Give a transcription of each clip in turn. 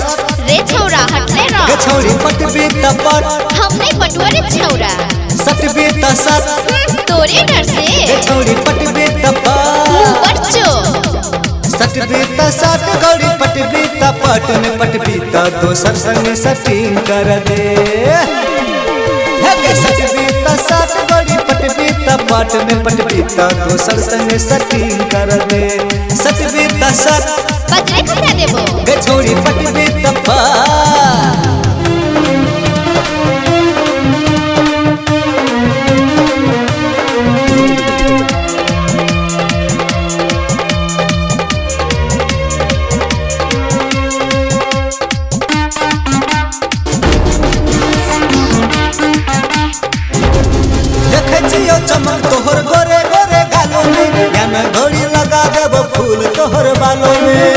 सट रे छौरा हट ले रा गे छौरी पटबी त पट हम नहीं पटुआ रे छौरा सटबी त सट तोरे डर से गे छौरी पटबी त मुंह पट पर चो सटबी त सट गौरी पटबी त पट में पटबी त दोसर संग सटिंग कर दे गे सटबी त सट गौरी पटबी त पट में पटबी त दोसर संग सटिंग कर दे सटबी त सट बजरे खसा देबो गे छौरी पटबी त पट चमक तोहर गोरे गोरे गालों में या मैं घड़ी लगा देब फूल तोहर बालों में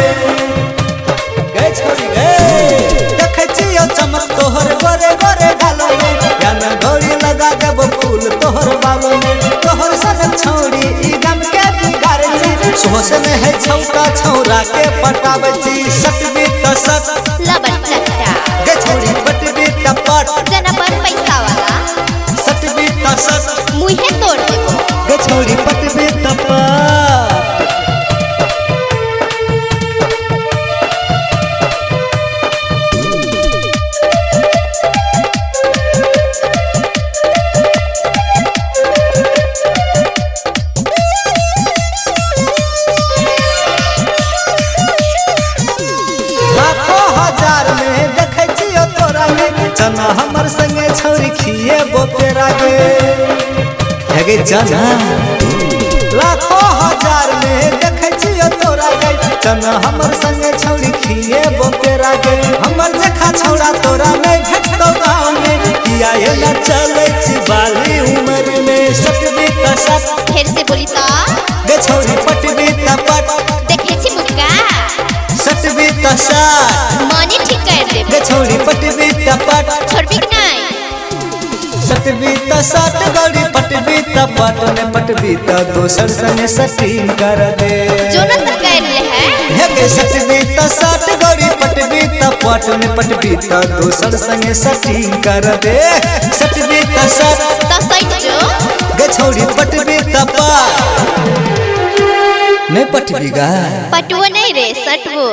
गए छोड़ी गए देखे छियो चमक तोहर गोरे गोरे गालों में या मैं घड़ी लगा देब फूल तोहर बालों में तोहर सन छौड़ी ई गम के बिगाड़ छी सोच में है छौका छौरा के पटावे छी सटबी त सट लबन चट्टा गे छौड़ी पटबी त पट जना पर पैसा वाला सटबी त सट मुहे तोड़ देबो गे छौरी पटबी त पट लाखों हजार में देखे छियो तोरा गे चना हमर संगे छौरी खिए बोपेरा गे चना लाखों हजार में देखे छियो तोरा गे चना हमर संगे छौरी खिए बोपेरा गे हमर जखा छौरा तोरा नहीं भेटतो गाँव में किया ये न चले छी बाली उम्र में सटबी त सट फिर से बोली तो गे छौरी पटबी त पट देखे छी मुक्का सटबी त सट माने ठीक कर देबो गे छौरी पटबी त पट छोड़बी नहीं सटबी त सट गौरी पटबी त पट में पटबी त दोसर संग सटिंग कर दे जो न तक कर ले है हे गे सटबी त सट गौरी पटबी त पट में पटबी त दोसर संग सटिंग कर दे सटबी त सट तो सही जो गे छौरी पटबी त पट नहीं पटबी गा पटुआ नहीं रे सटवो